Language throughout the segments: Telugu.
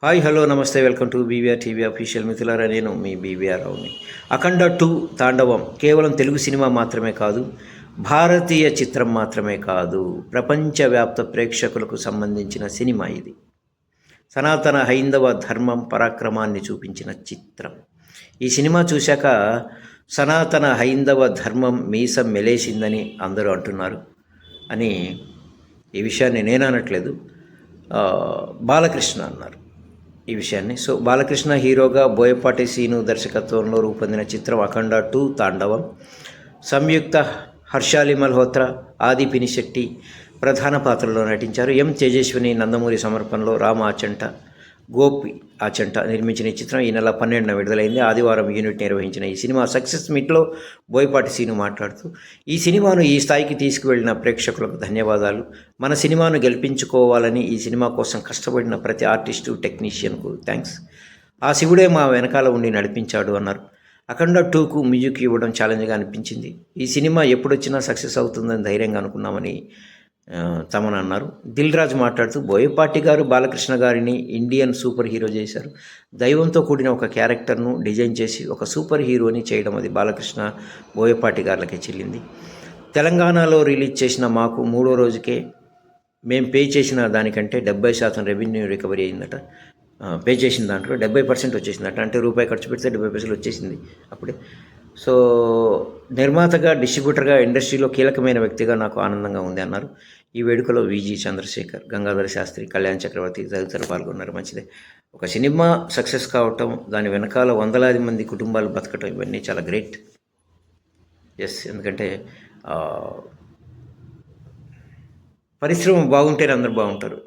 హాయ్ హలో నమస్తే welcome to BVR TV official. మిత్రులారా, నేను మీ బీవీఆర్ రావుని. అఖండ 2 తాండవం కేవలం తెలుగు సినిమా మాత్రమే కాదు, భారతీయ చిత్రం మాత్రమే కాదు, ప్రపంచవ్యాప్త ప్రేక్షకులకు సంబంధించిన సినిమా ఇది. సనాతన హైందవ ధర్మం పరాక్రమాన్ని చూపించిన చిత్రం. ఈ సినిమా చూశాక సనాతన హైందవ ధర్మం మీసం మెలేసిందని అందరూ అంటున్నారు అని ఈ విషయాన్ని నేను అనట్లేదు, బాలకృష్ణ అన్నారు ఈ విషయాన్ని. సో బాలకృష్ణ హీరోగా, బోయపాటి సీను దర్శకత్వంలో రూపొందిన చిత్రం అఖండ 2 తాండవం. సంయుక్త, హర్షాలి మల్హోత్రా, ఆది పినిశెట్టి ప్రధాన పాత్రలో నటించారు. ఎం తేజస్విని నందమూరి సమర్పణలో రామ్ ఆచంట, గోపి ఆచంట నిర్మించిన ఈ చిత్రం ఈ నెల 12న విడుదలైంది. ఆదివారం యూనిట్ నిర్వహించిన ఈ సినిమా సక్సెస్ మీట్లో బోయపాటి సీను మాట్లాడుతూ, ఈ సినిమాను ఈ స్థాయికి తీసుకువెళ్ళిన ప్రేక్షకులకు ధన్యవాదాలు. మన సినిమాను గెలిపించుకోవాలని ఈ సినిమా కోసం కష్టపడిన ప్రతి ఆర్టిస్టు, టెక్నీషియన్కు థ్యాంక్స్. ఆ శివుడే మా వెనకాల ఉండి నడిపించాడు అన్నారు. అఖండ 2కు మ్యూజిక్ ఇవ్వడం ఛాలెంజ్గా అనిపించింది. ఈ సినిమా ఎప్పుడొచ్చినా సక్సెస్ అవుతుందని ధైర్యంగా అనుకున్నామని తమన్ అన్నారు. దిల్ రాజు మాట్లాడుతూ, బోయపాటి గారు బాలకృష్ణ గారిని ఇండియన్ సూపర్ హీరో చేశారు. దైవంతో కూడిన ఒక క్యారెక్టర్ను డిజైన్ చేసి ఒక సూపర్ హీరోని చేయడం, అది బాలకృష్ణ, బోయపాటి గారులకే చెల్లింది. తెలంగాణలో రిలీజ్ చేసిన మాకు 3వ రోజుకే మేము పే చేసిన దానికంటే 70% రెవెన్యూ రికవరీ అయిందట. పే చేసిన దాంట్లో 70% వచ్చేసిందట. అంటే రూపాయి ఖర్చు పెడితే 70 పైసలు వచ్చేసింది అప్పుడే. సో నిర్మాతగా, డిస్ట్రిబ్యూటర్గా, ఇండస్ట్రీలో కీలకమైన వ్యక్తిగా నాకు ఆనందంగా ఉంది అన్నారు. ఈ వేడుకలో విజి చంద్రశేఖర్, గంగాధర శాస్త్రి, కళ్యాణ్ చక్రవర్తి తదితరులు పాల్గొన్నారు. మంచిదే, ఒక సినిమా సక్సెస్ కావటం, దాని వెనకాల వందలాది మంది కుటుంబాలు బతకటం, ఇవన్నీ చాలా గ్రేట్. ఎస్, ఎందుకంటే పరిశ్రమ బాగుంటేనే అందరూ బాగుంటారు.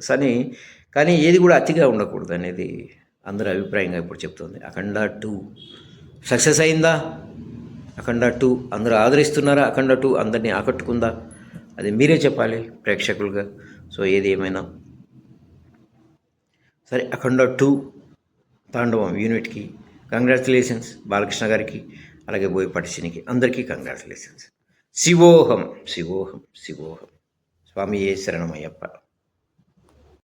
కానీ ఏది కూడా అతిగా ఉండకూడదు అనేది అందరి అభిప్రాయంగా ఇప్పుడు చెప్తుంది. అఖండ 2 సక్సెస్ అయిందా? అఖండ 2 అందరూ ఆదరిస్తున్నారా? అఖండ 2 అందరినీ ఆకట్టుకుందా? అది మీరే చెప్పాలి ప్రేక్షకులుగా. సో ఏది ఏమైనా సరే, అఖండ 2 తాండవం యూనిట్కి కంగ్రాచులేషన్స్, బాలకృష్ణ గారికి, అలాగే బోయపాటి సీనికి, అందరికీ కంగ్రాచులేషన్స్. శివోహం శివోహం శివోహం. స్వామి ఏ శరణమయ్యప్ప.